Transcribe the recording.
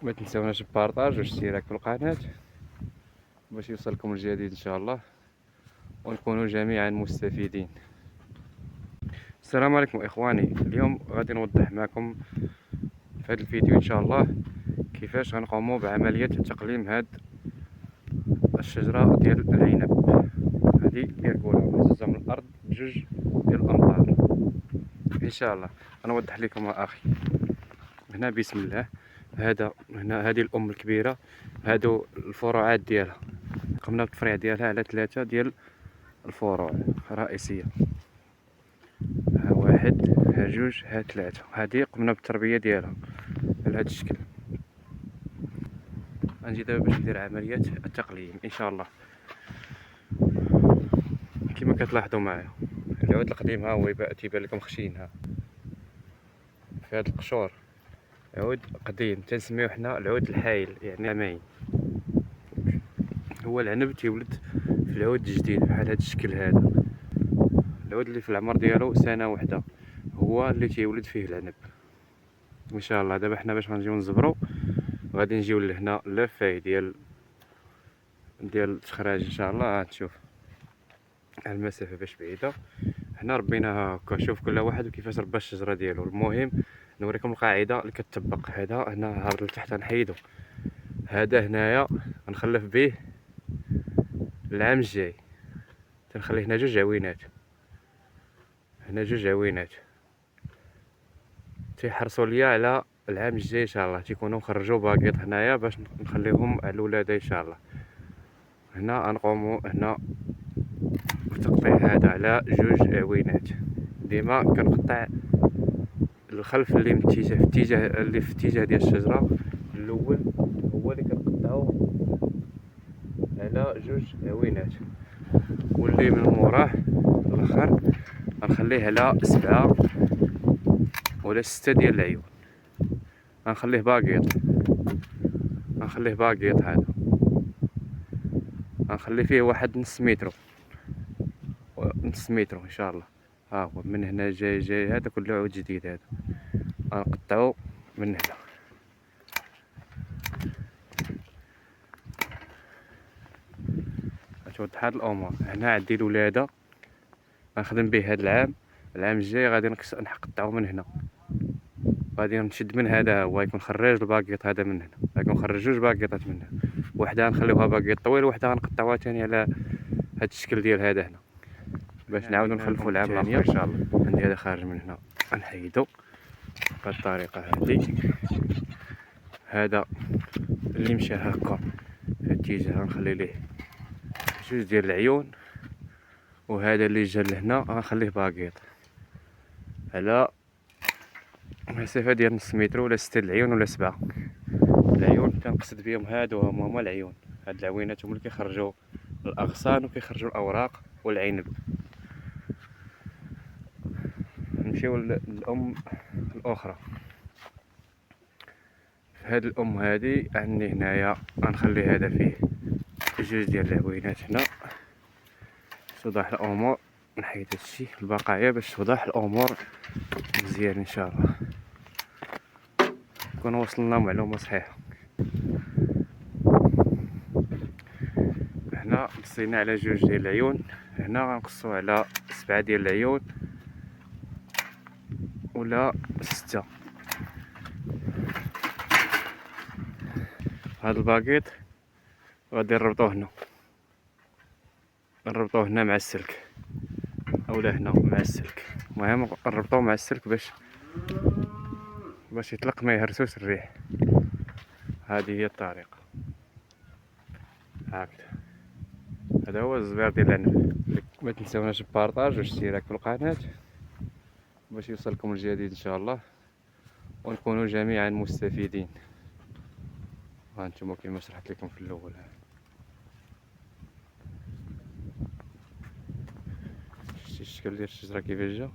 ما تنساوناش بارطاج واشتراك في القناة باش يوصلكم الجديد ان شاء الله ونكونوا جميعا مستفيدين. السلام عليكم اخواني، اليوم غادي نوضح معكم في هذا الفيديو ان شاء الله كيفاش غنقوموا بعملية تقليم هاد الشجرة ديال العنب. هذه كيرقولها مهزوزة من الارض بجوج ديال الامتار ان شاء الله. غنوضح لكم اخي. هنا بسم الله، هنا هذه الام الكبيره، هادو الفروعات ديالها. قمنا بالتفريع ديالها على 3 ديال الفروع رئيسيه، ها واحد ها جوج ها 3. هذه قمنا بالتربيه ديالها على هذا الشكل. غنجي دابا باش ندير عمليه التقليم ان شاء الله. كما كتلاحظوا معايا العود القديم ها هو تيبان لكم خشين، ها في هاد القشور عود قديم تنسميوه حنا العود الحايل، يعني عامين. هو العنب تيولد في العود الجديد بحال هاد الشكل. هذا العود اللي في العمر ديالو سنه واحده هو اللي تيولد فيه العنب ان شاء الله. دابا حنا باش غنجيو نزبرو غادي نجيو لهنا لافاي ديال التخراج ان شاء الله. غتشوف المسافه باش بعيده. حنا ربيناها هكا، شوف كل واحد وكيفاش ربى الشجره ديالو. المهم نوريكم القاعده اللي كتطبق. هذا هنا هارد لتحت غنحيدو، هذا هنايا غنخلف به العام الجاي. تنخلي هنا 2 عوينات، هنا 2 عوينات تيحرصوا ليا على العام الجاي ان شاء الله. تيكونوا خرجوا باقيط هنايا باش نخليهم على الولاده ان شاء الله. هنا غنقوموا هنا بتقطيع هذا على 2 عوينات. ديما كنقطع الخلف اللي في اتجاه ديال الشجره الاول، هو اللي كنقطعو على 2 عوينات، واللي من موراه الاخر غنخليه على 7 ولا 6 ديال العيون. غنخليه باقيط، هذا غنخلي فيه واحد نص متر ان شاء الله. ها هو من هنا جاي هذا كله عود جديد. هذا غنقطعو من هنا. توضح هاد الامور. هنا عندي الولاده غنخدم به هذا العام الجاي غادي نقطعو من هنا. غادي نشد من هذا هو يكون خرج الباقيط هذا من هنا. غادي نخرج 2 باقيطات من هنا، وحده غنخليوها باقيط طويل وحده غنقطعوها ثاني على هاد الشكل ديال هذا هنا باش نعاودو نخلفو العام الاخر ان شاء الله. عندي هذا خارج من هنا غنحيدو بهاد الطريقه هادي. هذا اللي مشى هكا في الاتجاه غنخلي ليه 2 ديال العيون، وهذا اللي جا لهنا غنخليه باقيط على مسافه ديال نص متر ولا 6 العيون ولا 7 العيون. كنقصد بهم هادو هما العيون. هاد العوينات هما اللي كيخرجوا الاغصان وكيخرجوا الاوراق والعنب. نمشيو للام الاخرى. هاد الام هادي عندي هنايا غنخلي هذا فيه 2 ديال العوينات هنا. توضح الامور. نحيد هادشي البقايا باش توضح الامور مزيان ان شاء الله، نكون وصلنا معلومه صحيحه. هنا قصينا على 2 ديال العيون، هنا غنقصو على 7 ديال العيون ولا 6. هاد الباقيط غادي نربطوه هنا مع السلك، اولا هنا مع السلك. المهم نربطوه مع السلك باش يطلق ما يهرسوش الريح. هذه هي الطريقه. هكذا هذا هو الزبير ديال العنب. ما تنساوناش بارطاج واشتراك في القناه باش يوصلكم الجديد ان شاء الله ونكونوا جميعا مستفيدين. هانتوما كما شرحت لكم في الاول. شتي الشكل ديال الشجره كيفاش جا.